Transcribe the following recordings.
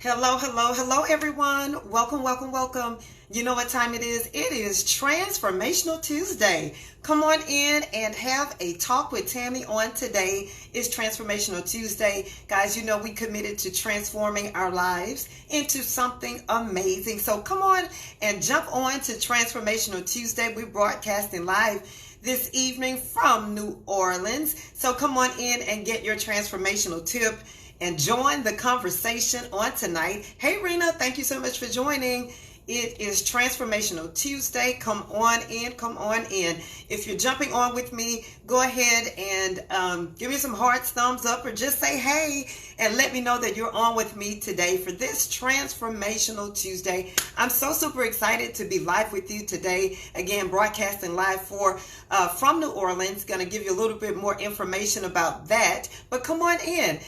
Hello, hello, hello, everyone. Welcome, welcome, welcome. You know what time it is? It is Transformational Tuesday. Come on in and have a talk with Tammy on today. It's Transformational Tuesday. Guys, you know we committed to transforming our lives into something amazing. So come on and jump on to Transformational Tuesday. We're broadcasting live this evening from New Orleans. So come on in and get your transformational tip and join the conversation on tonight. Hey, Rena, thank you so much for joining. It is Transformational Tuesday. Come on in, come on in. If you're jumping on with me, go ahead and give me some hearts, thumbs up, or just say hey and let me know that you're on with me today for this Transformational Tuesday. I'm so super excited to be live with you today. Again, broadcasting live from New Orleans. Going to give you a little bit more information about that. But come on in,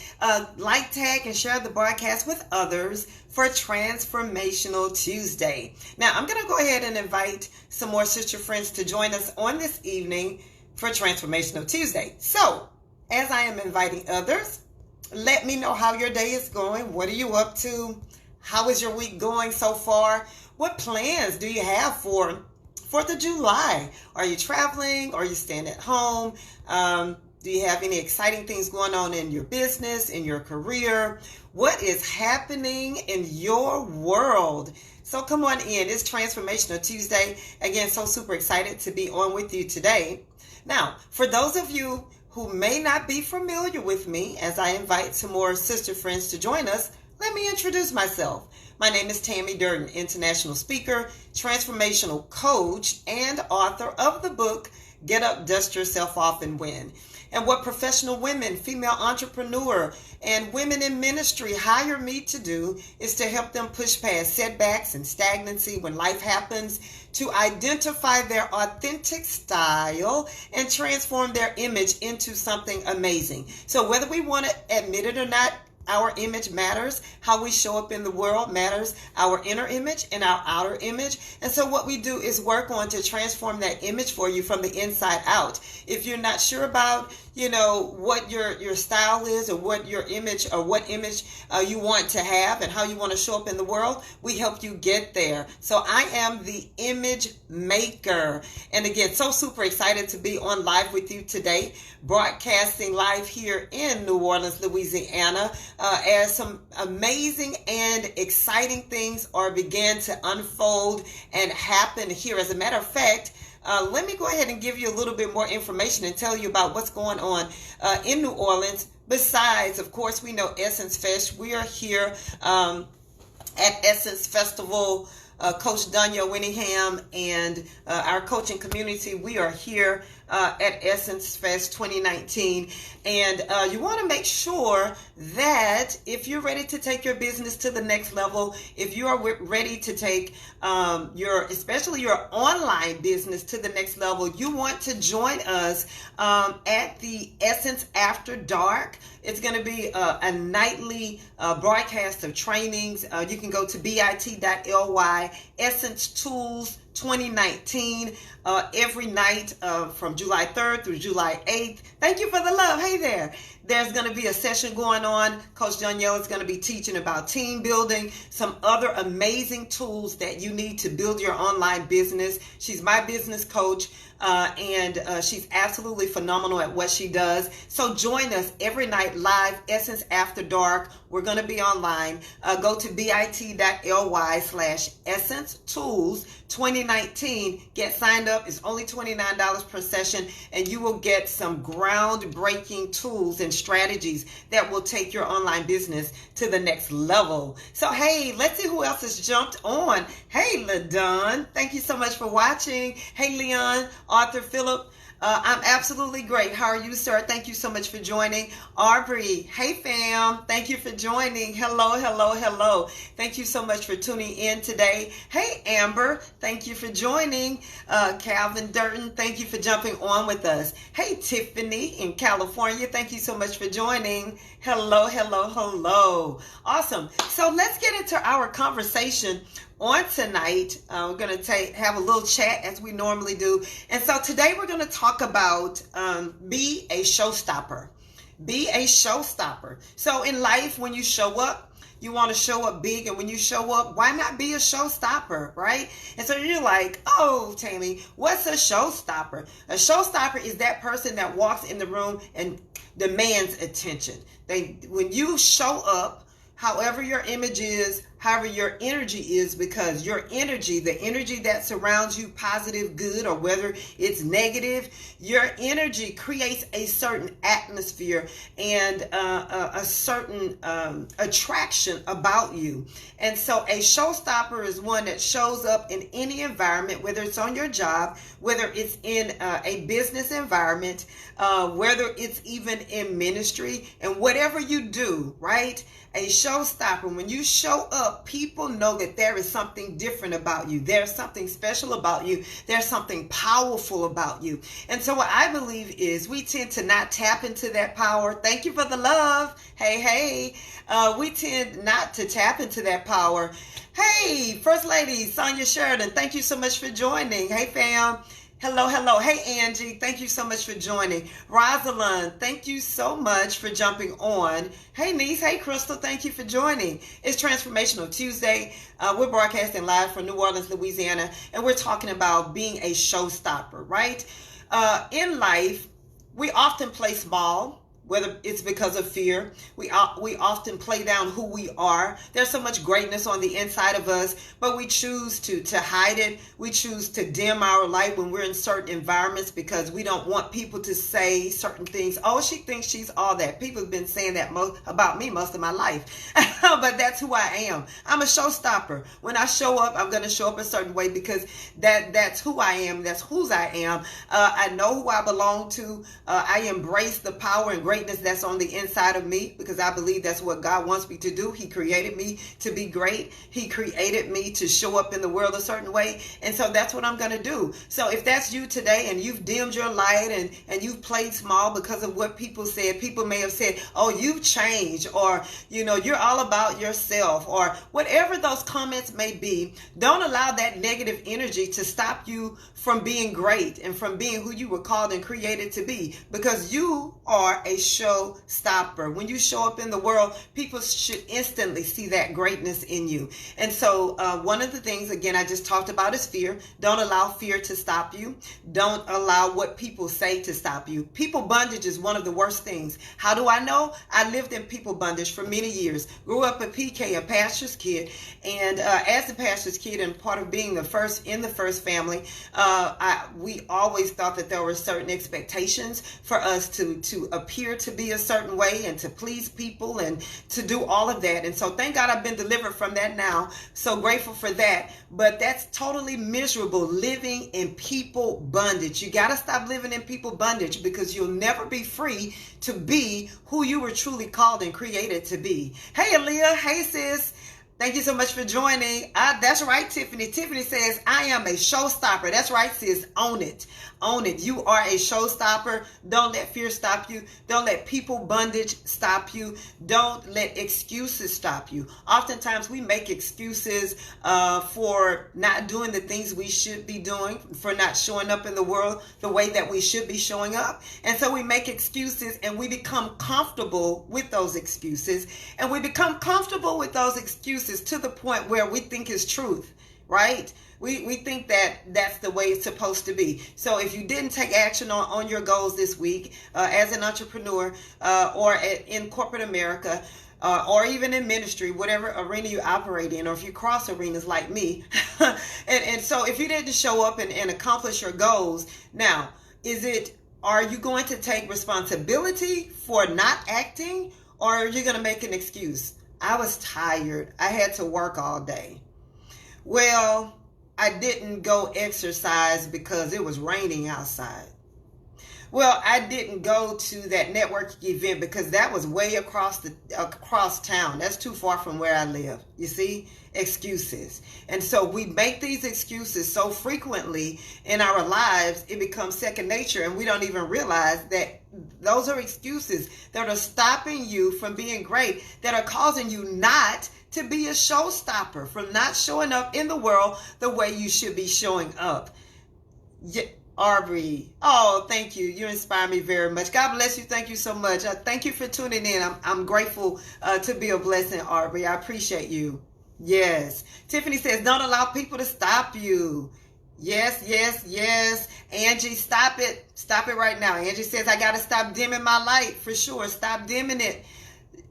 like, tag, and share the broadcast with others for Transformational Tuesday. Now, I'm going to go ahead and invite some more sister friends to join us on this evening for Transformational Tuesday. So, as I am inviting others, let me know how your day is going. What are you up to? How is your week going so far? What plans do you have for 4th of July? Are you traveling? Are you staying at home? Do you have any exciting things going on in your business, in your career? What is happening in your world? So come on in. It's Transformational Tuesday. Again, so super excited to be on with you today. Now, for those of you who may not be familiar with me, as I invite some more sister friends to join us, let me introduce myself. My name is Tammy Durden, international speaker, transformational coach, and author of the book, Get Up, Dust Yourself Off, and Win. And what professional women, female entrepreneur, and women in ministry hire me to do is to help them push past setbacks and stagnancy when life happens, to identify their authentic style and transform their image into something amazing. So whether we want to admit it or not, our image matters. How we show up in the world matters. Our inner image and our outer image. And so what we do is work on to transform that image for you from the inside out. If you're not sure about, what your style is, or what your image, or what image you want to have and how you want to show up in the world, we help you get there. So I am the image maker. And again, so super excited to be on live with you today, broadcasting live here in New Orleans, Louisiana, as some amazing and exciting things are began to unfold and happen here. As a matter of fact, let me go ahead and give you a little bit more information and tell you about what's going on in New Orleans. Besides, of course, we know Essence Fest. We are here at Essence Festival. Coach Danya Winningham and our coaching community, we are here at Essence Fest 2019. And you want to make sure that if you're ready to take your business to the next level, if you are ready to take especially your online business to the next level, you want to join us at the Essence After Dark. It's going to be a nightly broadcast of trainings. You can go to bit.ly, Essence Tools 2019, every night from July 3rd through July 8th. Thank you for the love. Hey there. There's going to be a session going on. Coach Danielle is going to be teaching about team building, some other amazing tools that you need to build your online business. She's my business coach. And she's absolutely phenomenal at what she does. So join us every night live, Essence After Dark. We're going to be online. Go to bit.ly/Essence Tools 2019. Get signed up. It's only $29 per session, and you will get some groundbreaking tools and strategies that will take your online business to the next level. So, hey, let's see who else has jumped on. Hey, LaDon, thank you so much for watching. Hey, Leon, Arthur, Philip, I'm absolutely great. How are you, sir? Thank you so much for joining. Aubrey, hey fam, thank you for joining. Hello, hello, hello. Thank you so much for tuning in today. Hey Amber, thank you for joining. Calvin Durden, thank you for jumping on with us. Hey Tiffany in California, thank you so much for joining. Hello, hello, hello. Awesome. So let's get into our conversation on tonight. We're going to have a little chat as we normally do. And so today we're going to talk about be a showstopper. Be a showstopper. So in life, when you show up, You want to show up big, and when you show up, why not be a showstopper, right? And so you're like, oh, Tammy, what's a showstopper? A showstopper is that person that walks in the room and demands attention. When you show up, however your image is, however your energy is, because your energy, the energy that surrounds you, positive, good, or whether it's negative, your energy creates a certain atmosphere and a certain attraction about you. And so a showstopper is one that shows up in any environment, whether it's on your job, whether it's in a business environment, whether it's even in ministry, and whatever you do, right? A showstopper, when you show up, people know that there is something different about you. There's something special about you. There's something powerful about you. And so what I believe is we tend to not tap into that power. Thank you for the love. Hey. We tend not to tap into that power. Hey, First Lady Sonia Sheridan, thank you so much for joining. Hey, fam. Hello. Hey, Angie. Thank you so much for joining. Rosalind, thank you so much for jumping on. Hey, niece. Hey, Crystal. Thank you for joining. It's Transformational Tuesday. We're broadcasting live from New Orleans, Louisiana, and we're talking about being a showstopper, right? In life, we often play small. Whether it's because of fear, we often play down who we are. There's so much greatness on the inside of us, but we choose to hide it. We choose to dim our light when we're in certain environments because we don't want people to say certain things. Oh, she thinks she's all that. People have been saying that about me most of my life, but that's who I am. I'm a showstopper. When I show up, I'm going to show up a certain way because that's who I am. That's whose I am. I know who I belong to. I embrace the power and greatness that's on the inside of me because I believe that's what God wants me to do. He created me to be great. He created me to show up in the world a certain way. And so that's what I'm going to do. So if that's you today and you've dimmed your light and you've played small because of what people said, people may have said, oh, you've changed, or, you're all about yourself, or whatever those comments may be. Don't allow that negative energy to stop you from being great and from being who you were called and created to be, because you are a showstopper. When you show up in the world, people should instantly see that greatness in you. And so one of the things, again, I just talked about is fear. Don't allow fear to stop you. Don't allow what people say to stop you. People bondage is one of the worst things. How do I know? I lived in people bondage for many years. Grew up a PK, a pastor's kid. And as a pastor's kid and part of being the first in the first family, we always thought that there were certain expectations for us to appear to be a certain way and to please people and to do all of that. And so thank God I've been delivered from that now. So grateful for that. But that's totally miserable, living in people bondage. You got to stop living in people bondage because you'll never be free to be who you were truly called and created to be. Hey, Aaliyah. Hey, sis. Thank you so much for joining. That's right, Tiffany. Tiffany says, I am a showstopper. That's right, sis. Own it. Own it. You are a showstopper. Don't let fear stop you. Don't let people bondage stop you. Don't let excuses stop you. Oftentimes, we make excuses for not doing the things we should be doing, for not showing up in the world the way that we should be showing up. And so we make excuses and we become comfortable with those excuses. And we become comfortable with those excuses to the point where we think it's truth, right? We think that that's the way it's supposed to be. So if you didn't take action on your goals this week as an entrepreneur or in corporate America, or even in ministry, whatever arena you operate in, or if you cross arenas like me. and so if you didn't show up and accomplish your goals, now, are you going to take responsibility for not acting, or are you going to make an excuse? I was tired. I had to work all day. Well, I didn't go exercise because it was raining outside. Well, I didn't go to that networking event because that was way across town. That's too far from where I live. You see? Excuses. And so we make these excuses so frequently in our lives, it becomes second nature, and we don't even realize that those are excuses that are stopping you from being great, that are causing you not to be a showstopper, from not showing up in the world the way you should be showing up. Aubrey. Oh, thank you. You inspire me very much. God bless you. Thank you so much. Thank you for tuning in. I'm grateful to be a blessing, Aubrey. I appreciate you. Yes. Tiffany says, don't allow people to stop you. Yes, yes, yes. Angie, stop it. Stop it right now. Angie says, I got to stop dimming my light for sure. Stop dimming it.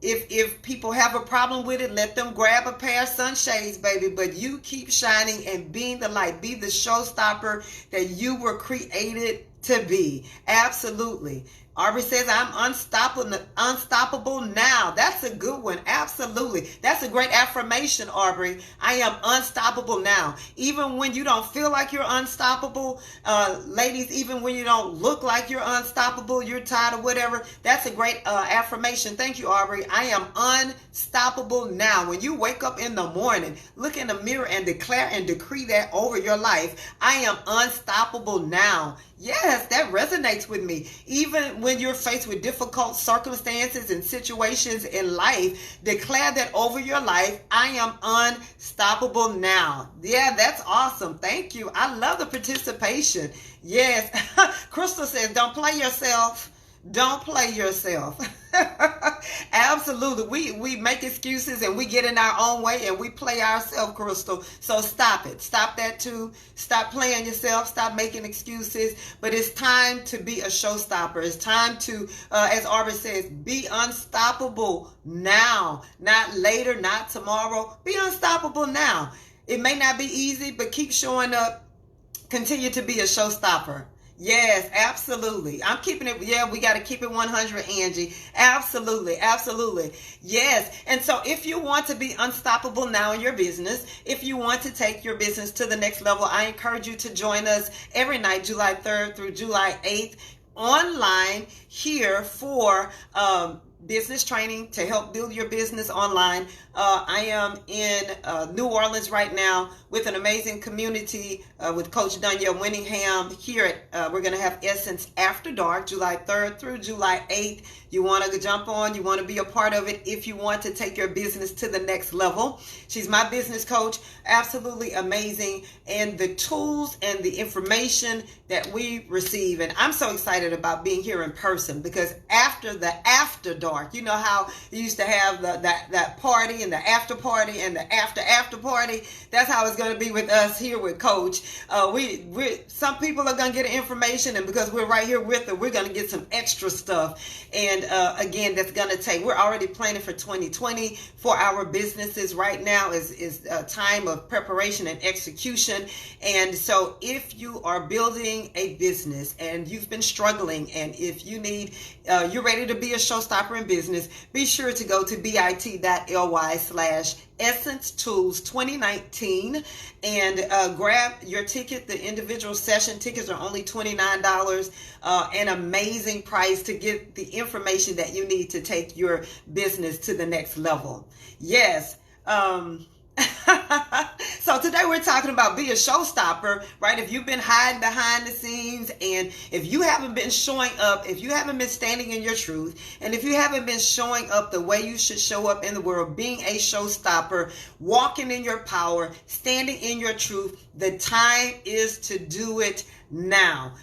If people have a problem with it, let them grab a pair of sunshades, baby. But you keep shining and being the light. Be the showstopper that you were created to be. Absolutely. Aubrey says, I'm unstoppable now. That's a good one. Absolutely. That's a great affirmation, Aubrey. I am unstoppable now. Even when you don't feel like you're unstoppable, ladies, even when you don't look like you're unstoppable, you're tired or whatever, that's a great affirmation. Thank you, Aubrey. I am unstoppable now. When you wake up in the morning, look in the mirror and declare and decree that over your life. I am unstoppable now. Yes, that resonates with me. Even when you're faced with difficult circumstances and situations in life, declare that over your life. I am unstoppable now. Yeah, that's awesome. Thank you. I love the participation. Yes. Crystal says, don't play yourself. Don't play yourself. Absolutely. We make excuses and we get in our own way and we play ourselves, Crystal. So stop it. Stop that too. Stop playing yourself. Stop making excuses. But it's time to be a showstopper. It's time to, as Aubrey says, be unstoppable now. Not later, not tomorrow. Be unstoppable now. It may not be easy, but keep showing up. Continue to be a showstopper. Yes, absolutely. I'm keeping it. Yeah, we got to keep it 100, Angie. Absolutely. Absolutely. Yes. And so if you want to be unstoppable now in your business, if you want to take your business to the next level, I encourage you to join us every night, July 3rd through July 8th, online here for business training to help build your business online. I am in New Orleans right now with an amazing community with Coach Danielle Winningham. Here at we're going to have Essence After Dark, July 3rd through July 8th. You want to jump on, you want to be a part of it if you want to take your business to the next level. She's my business coach, absolutely amazing. And the tools and the information that we receive. And I'm so excited about being here in person because after the After Dark, you know how you used to have that party and the after party and the after party. That's how it's going to be with us here with Coach. We some people are going to get information, and because we're right here with her, we're going to get some extra stuff. And again, that's going to take. We're already planning for 2020 for our businesses. Right now is a time of preparation and execution. And so, if you are building a business and you've been struggling, and if you need, you're ready to be a showstopper in business, be sure to go to bit.ly/Essence Tools 2019 and grab your ticket. The individual session tickets are only $29, an amazing price to get the information that you need to take your business to the next level. Yes. So today we're talking about be a showstopper, right? If you've been hiding behind the scenes, and if you haven't been showing up, if you haven't been standing in your truth, and if you haven't been showing up the way you should show up in the world, being a showstopper, walking in your power, standing in your truth, the time is to do it now.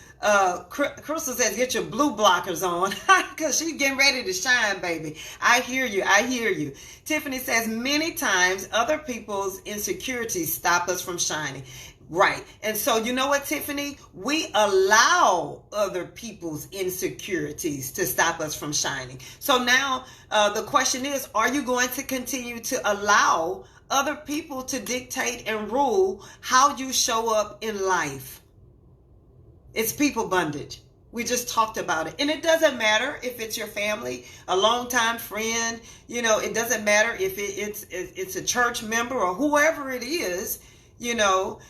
Crystal says, get your blue blockers on because she's getting ready to shine, baby. I hear you. I hear you. Tiffany says, many times other people's insecurities stop us from shining. Right. And so, you know what, Tiffany? We allow other people's insecurities to stop us from shining. So now the question is, are you going to continue to allow other people to dictate and rule how you show up in life? It's people bondage. We just talked about it. And it doesn't matter if it's your family, a longtime friend, you know, it doesn't matter if it's a church member or whoever it is, you know.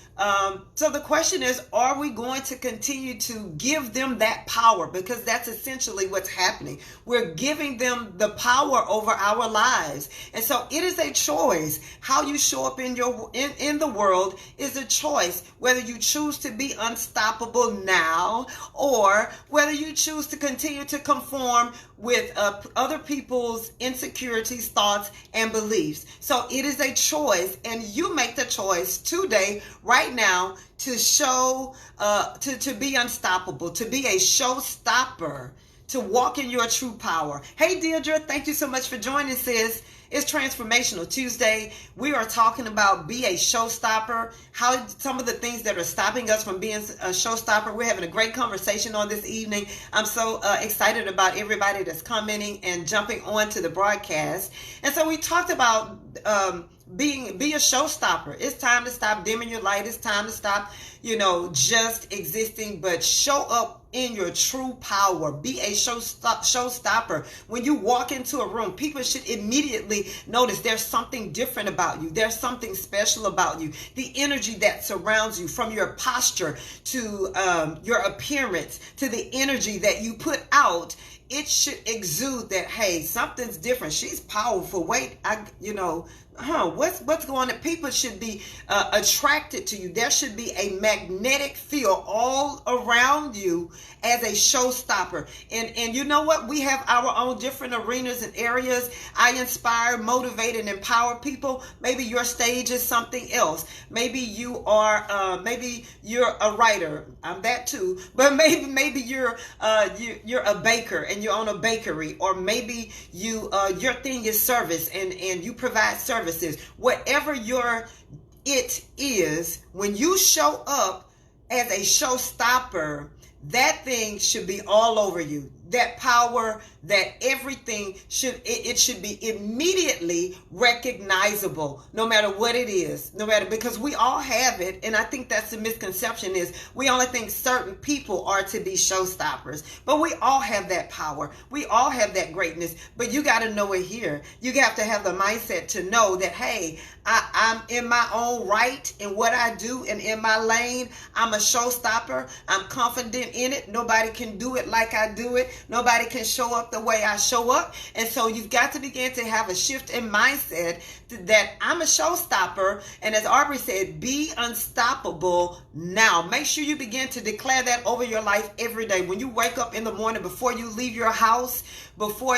So the question is, are we going to continue to give them that power? Because that's essentially what's happening. We're giving them the power over our lives. And so it is a choice. How you show up in the world is a choice, whether you choose to be unstoppable now or whether you choose to continue to conform with other people's insecurities, thoughts, and beliefs. So it is a choice, and you make the choice today, right now, to show, to be unstoppable, to be a showstopper, to walk in your true power. Hey, Deirdre, thank you so much for joining, sis. It's Transformational Tuesday. We are talking about be a showstopper, how some of the things that are stopping us from being a showstopper. We're having a great conversation on this evening. I'm so excited about everybody that's commenting and jumping on to the broadcast. And so we talked about be a showstopper. It's time to stop dimming your light. It's time to stop, just existing, but show up in your true power. Be a showstopper. When you walk into a room, people should immediately notice there's something different about you. There's something special about you. The energy that surrounds you, from your posture to your appearance to the energy that you put out, it should exude that, hey, something's different. She's powerful. Wait, what's going on? People should be attracted to you. There should be a magnetic field all around you as a showstopper. And you know what? We have our own different arenas and areas. I inspire, motivate, and empower people. Maybe your stage is something else. Maybe you are, maybe you're a writer. I'm that too. But maybe you're a baker and you own a bakery, or maybe your thing is service and you provide services. Whatever it is, when you show up as a showstopper, that thing should be all over you. That power, that everything should be immediately recognizable, no matter what it is, because we all have it. And I think that's the misconception, is we only think certain people are to be showstoppers, but we all have that power. We all have that greatness, but you got to know it here. You have to have the mindset to know that, hey, I'm in my own right in what I do and in my lane. I'm a showstopper. I'm confident in it. Nobody can do it like I do it. Nobody can show up the way I show up. And so you've got to begin to have a shift in mindset that I'm a showstopper. And as Aubrey said, be unstoppable now. Make sure you begin to declare that over your life every day. When you wake up in the morning, before you leave your house, before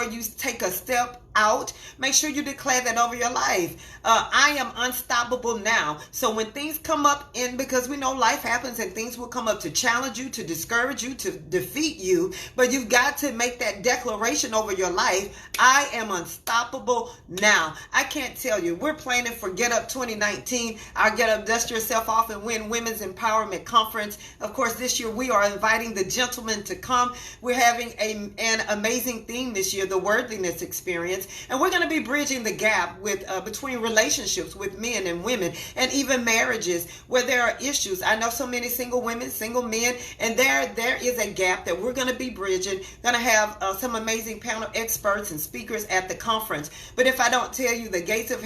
you take a step out, make sure you declare that over your life. I am unstoppable now. So when things come up, because we know life happens and things will come up to challenge you, to discourage you, to defeat you, but you've got to make that declaration over your life. I am unstoppable now. I can't tell you, we're planning for Get Up 2019, our Get Up, Dust Yourself Off and Win Women's Empowerment Conference. Of course, this year we are inviting the gentlemen to come. We're having an amazing theme this year, the Worthiness Experience. And we're going to be bridging the gap with between relationships with men and women, and even marriages where there are issues. I know so many single women, single men, and there is a gap that we're going to be bridging. Going to have some amazing panel experts and speakers at the conference. But if I don't tell you, the gates of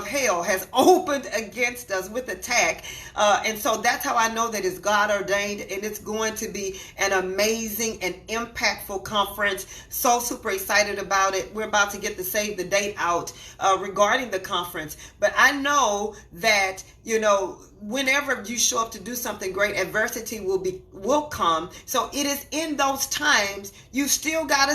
hell has opened against us with attack, and so that's how I know that it's God ordained, and it's going to be an amazing and impactful conference. So super excited about it. We're about to get the save the date out regarding the conference, but I know that whenever you show up to do something great, adversity will come. So it is in those times you still gotta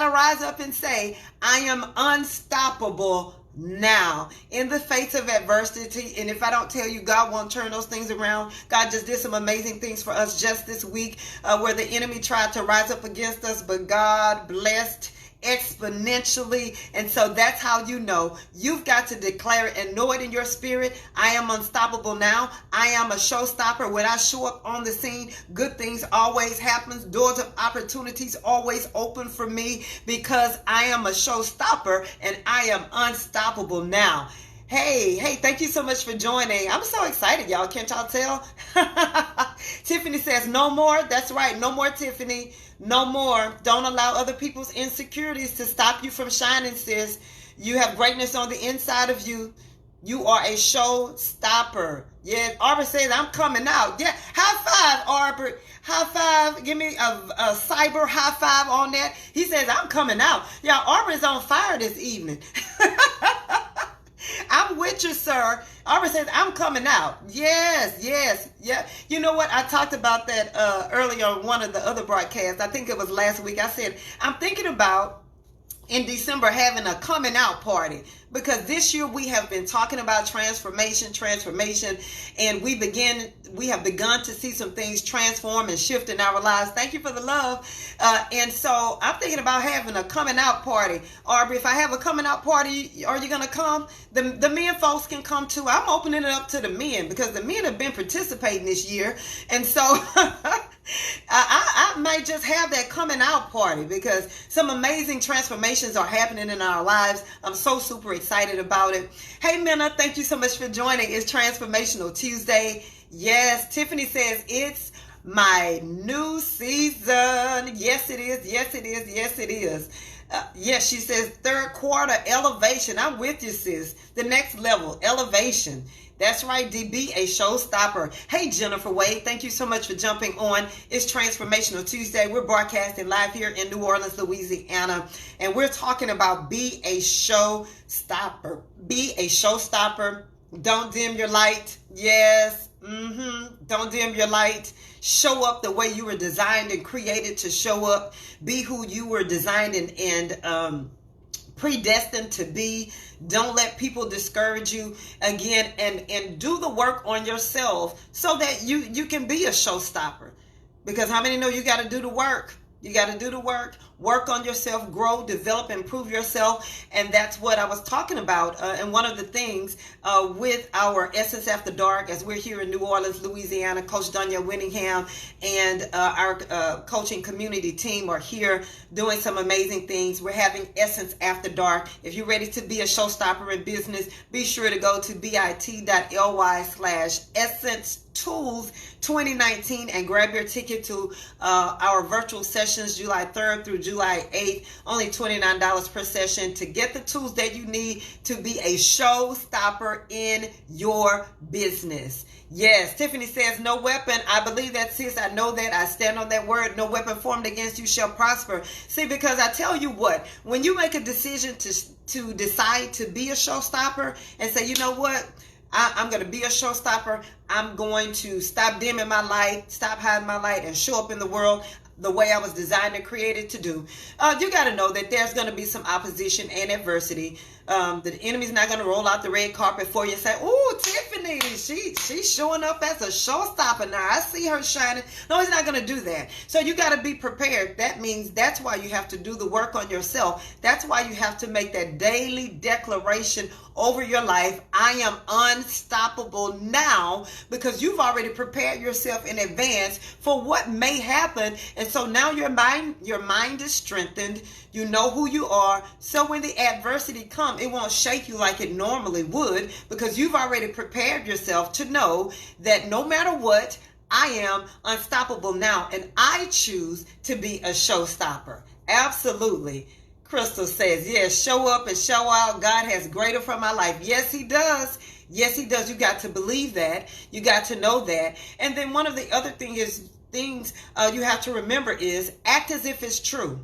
rise up and say, I am unstoppable now in the face of adversity. And if I don't tell you, God won't turn those things around. God just did some amazing things for us just this week, where the enemy tried to rise up against us, but God blessed exponentially. And so that's how you know. You've got to declare it and know it in your spirit. I am unstoppable now. I am a showstopper. When I show up on the scene, good things always happen. Doors of opportunities always open for me, because I am a showstopper and I am unstoppable now. Hey, thank you so much for joining. I'm so excited, y'all. Can't y'all tell? Tiffany says, no more. That's right. No more, Tiffany. No more. Don't allow other people's insecurities to stop you from shining, sis. You have greatness on the inside of you. You are a showstopper. Yeah, Arbor says, I'm coming out. Yeah, high five, Arbor. High five. Give me a cyber high five on that. He says, I'm coming out. Yeah, Arbor is on fire this evening. I'm with you, sir. Aubrey says, I'm coming out. Yes, yes, yeah. You know what? I talked about that earlier on one of the other broadcasts. I think it was last week. I said, I'm thinking about in December having a coming out party, because this year we have been talking about transformation, and we have begun to see some things transform and shift in our lives. Thank you for the love. And so I'm thinking about having a coming out party. Aubrey, if I have a coming out party, are you going to come? The men folks can come too. I'm opening it up to the men because the men have been participating this year. And so I might just have that coming out party because some amazing transformations are happening in our lives. I'm so super excited about it. Hey, Minna, thank you so much for joining. It's Transformational Tuesday. Yes, Tiffany says it's my new season. Yes, it is. Yes, it is. Yes, it is. Yes, she says third quarter elevation. I'm with you, sis. The next level, elevation. That's right, DB, a showstopper. Hey, Jennifer Wade, thank you so much for jumping on. It's Transformational Tuesday. We're broadcasting live here in New Orleans, Louisiana, and we're talking about be a showstopper. Be a showstopper. Don't dim your light. Yes. Don't dim your light. Show up the way you were designed and created to show up. Be who you were designed and predestined to be. Don't let people discourage you again, and do the work on yourself so that you can be a showstopper. Because how many know you got to do the work? You got to do the work on yourself, grow, develop, improve yourself. And that's what I was talking about. And one of the things with our Essence After Dark, as we're here in New Orleans, Louisiana, Coach Danya Winningham and our coaching community team are here doing some amazing things. We're having Essence After Dark. If you're ready to be a showstopper in business, be sure to go to bit.ly/Essence Tools 2019 and grab your ticket to our virtual sessions July 3rd through July 8th. Only $29 per session to get the tools that you need to be a showstopper in your business. Yes, Tiffany says, no weapon. I believe that, sis. I know that. I stand on that word. No weapon formed against you shall prosper. See, because I tell you what, when you make a decision to decide to be a showstopper and say, you know what, I'm going to be a showstopper. I'm going to stop dimming my light, stop hiding my light, and show up in the world the way I was designed and created to do. You got to know that there's going to be some opposition and adversity. The enemy's not going to roll out the red carpet for you and say, "Oh, Tiffany, she's showing up as a showstopper now. I see her shining." No, he's not going to do that. So you got to be prepared. That means that's why you have to do the work on yourself. That's why you have to make that daily declaration over your life. I am unstoppable now, because you've already prepared yourself in advance for what may happen. And so now your mind is strengthened. You know who you are. So when the adversity comes, it won't shake you like it normally would, because you've already prepared yourself to know that no matter what, I am unstoppable now, and I choose to be a showstopper. Absolutely. Crystal says, yes, show up and show out. God has greater for my life. Yes, he does. Yes, he does. You got to believe that. You got to know that. And then one of the other things you have to remember is act as if it's true.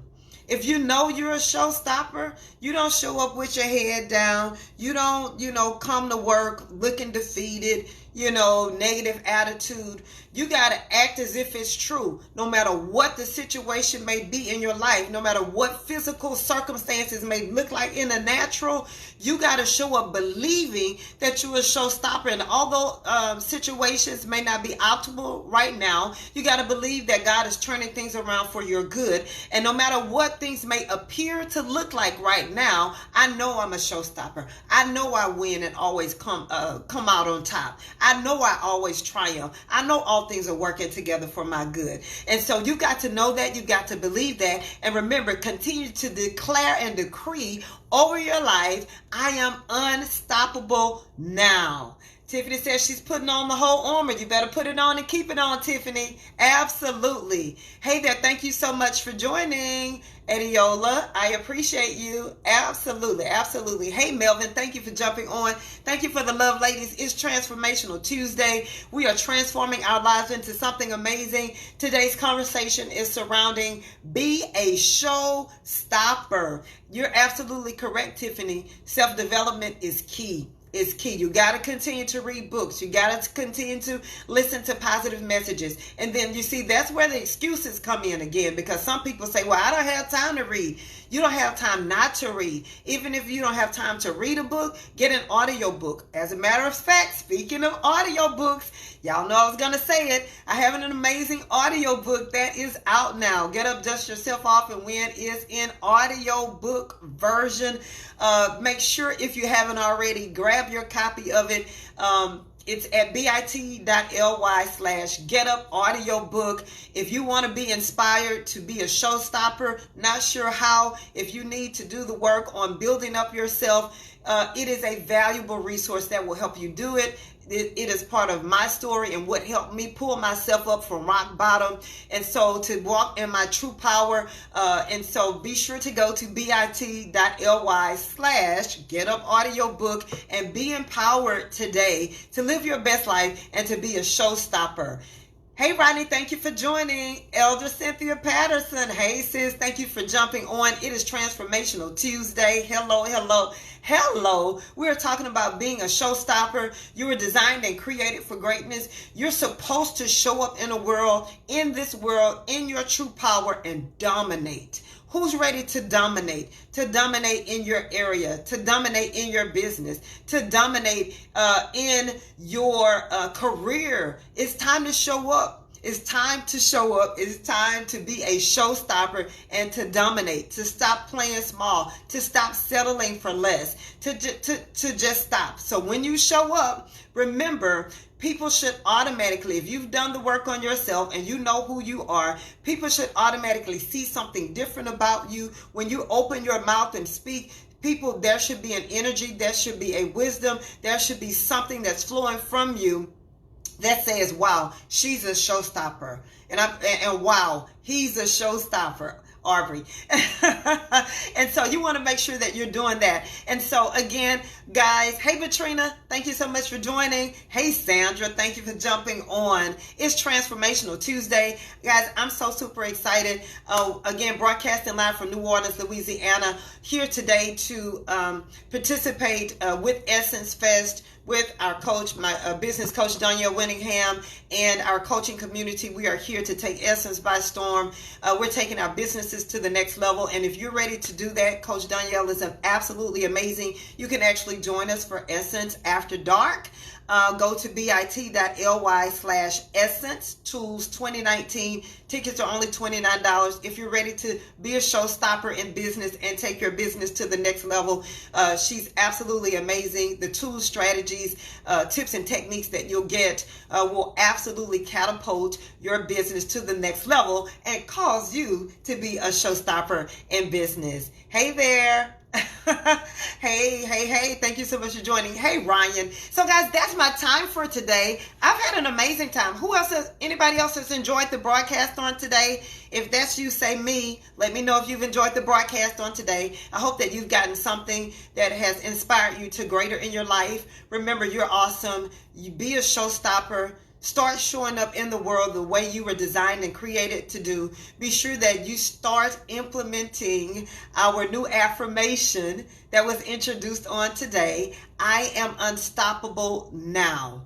If you know you're a showstopper, you don't show up with your head down. You don't, come to work looking defeated, negative attitude. You got to act as if it's true, no matter what the situation may be in your life, no matter what physical circumstances may look like in the natural. You got to show up believing that you're a showstopper. And although situations may not be optimal right now, you got to believe that God is turning things around for your good. And no matter what things may appear to look like right now, I know I'm a showstopper. I know I win and always come out on top. I know I always triumph. I know all things are working together for my good. And so you got to know that. You got to believe that. And remember, continue to declare and decree over your life, I am unstoppable now. Tiffany says she's putting on the whole armor. You better put it on and keep it on, Tiffany. Absolutely. Hey there, thank you so much for joining, Ediola. I appreciate you. Absolutely, absolutely. Hey, Melvin, thank you for jumping on. Thank you for the love, ladies. It's Transformational Tuesday. We are transforming our lives into something amazing. Today's conversation is surrounding be a showstopper. You're absolutely correct, Tiffany. Self-development is key. is key. You got to continue to read books. You got to continue to listen to positive messages. And then you see, that's where the excuses come in again, because some people say, well, I don't have time to read. You don't have time not to read. Even if you don't have time to read a book, get an audio book. As a matter of fact, speaking of audio books, y'all know I was going to say it. I have an amazing audio book that is out now. Get Up, Dust Yourself Off, and Win is in audio book version. Make sure, if you haven't already, grab your copy of it. It's at bit.ly/getup-audiobook. If you want to be inspired to be a showstopper, not sure how, if you need to do the work on building up yourself, it is a valuable resource that will help you do it. It is part of my story and what helped me pull myself up from rock bottom, and so to walk in my true power. And so be sure to go to bit.ly/getup-audiobook and be empowered today to live your best life and to be a showstopper. Hey, Rodney, thank you for joining. Elder Cynthia Patterson. Hey, sis, thank you for jumping on. It is Transformational Tuesday. Hello, hello, hello. We're talking about being a showstopper. You were designed and created for greatness. You're supposed to show up in this world, in your true power, and dominate. Who's ready to dominate? To dominate in your area, to dominate in your business, to dominate in your career. It's time to show up. It's time to show up. It's time to be a showstopper and to dominate, to stop playing small, to stop settling for less, to just stop. So when you show up, remember, people should automatically, if you've done the work on yourself and you know who you are, people should automatically see something different about you. When you open your mouth and speak, people, there should be an energy, there should be a wisdom, there should be something that's flowing from you that says, wow, she's a showstopper. And wow, he's a showstopper. Aubrey. And so you want to make sure that you're doing that. And so again, guys, hey, Katrina, thank you so much for joining. Hey, Sandra, thank you for jumping on. It's Transformational Tuesday. Guys, I'm so super excited. Again, broadcasting live from New Orleans, Louisiana, here today to participate with Essence Fest with our coach, my business coach, Danielle Winningham, and our coaching community. We are here to take Essence by storm. We're taking our businesses to the next level. And if you're ready to do that, Coach Danielle is absolutely amazing. You can actually join us for Essence After Dark. Go to bit.ly/Essence Tools 2019. Tickets are only $29. If you're ready to be a showstopper in business and take your business to the next level, she's absolutely amazing. The tools, strategies, tips, and techniques that you'll get will absolutely catapult your business to the next level and cause you to be a showstopper in business. Hey there. Hey, thank you so much for joining. Hey, Ryan. So guys, that's my time for today. I've had an amazing time. Anybody else has enjoyed the broadcast on today? If that's you, say me. Let me know if you've enjoyed the broadcast on today. I hope that you've gotten something that has inspired you to greater in your life. Remember, you're awesome. You be a showstopper. Start showing up in the world the way you were designed and created to do. Be sure that you start implementing our new affirmation that was introduced on today. I am unstoppable now.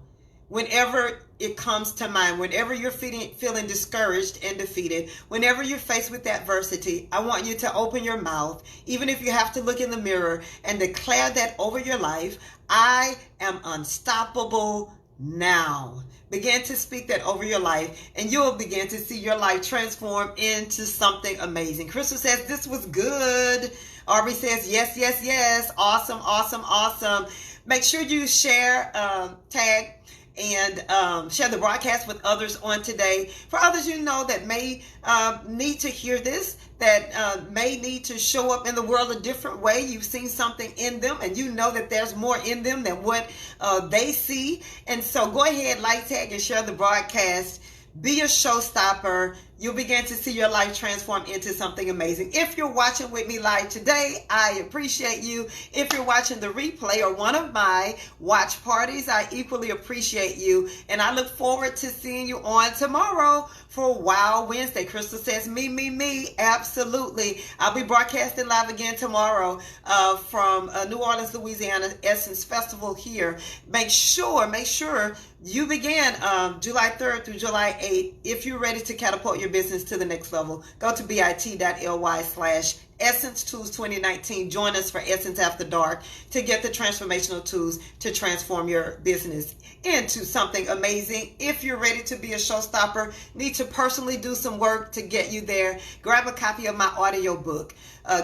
Whenever it comes to mind, whenever you're feeling discouraged and defeated, whenever you're faced with adversity, I want you to open your mouth, even if you have to look in the mirror, and declare that over your life. I am unstoppable now. Begin to speak that over your life, and you'll begin to see your life transform into something amazing. Crystal says, this was good. Aubrey says, yes. Awesome. Make sure you share, tag, and share the broadcast with others on today. For others you know that may need to hear this, that may need to show up in the world a different way. You've seen something in them, and you know that there's more in them than what they see. And so go ahead, like, tag, and share the broadcast. Be a showstopper. you'll begin to see your life transform into something amazing. If you're watching with me live today, I appreciate you. If you're watching the replay or one of my watch parties, I equally appreciate you. And I look forward to seeing you on tomorrow for Wow Wednesday. Crystal says, me. Absolutely. I'll be broadcasting live again tomorrow from New Orleans, Louisiana Essence Festival here. Make sure you begin July 3rd through July 8th. If you're ready to catapult your business to the next level, go to bit.ly/Essence Tools 2019. Join us for Essence After Dark to get the transformational tools to transform your business into something amazing. If you're ready to be a showstopper, need to personally do some work to get you there, grab a copy of my audio book,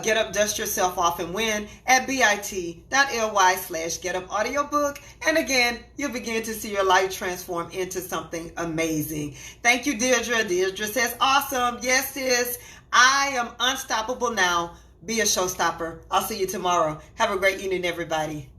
Get Up, Dust Yourself Off and Win, at bit.ly/GetUpAudiobook. And again, you'll begin to see your life transform into something amazing. Thank you, Deirdre. Deirdre says, awesome. Yes, sis. I am unstoppable now. Be a showstopper. I'll see you tomorrow. Have a great evening, everybody.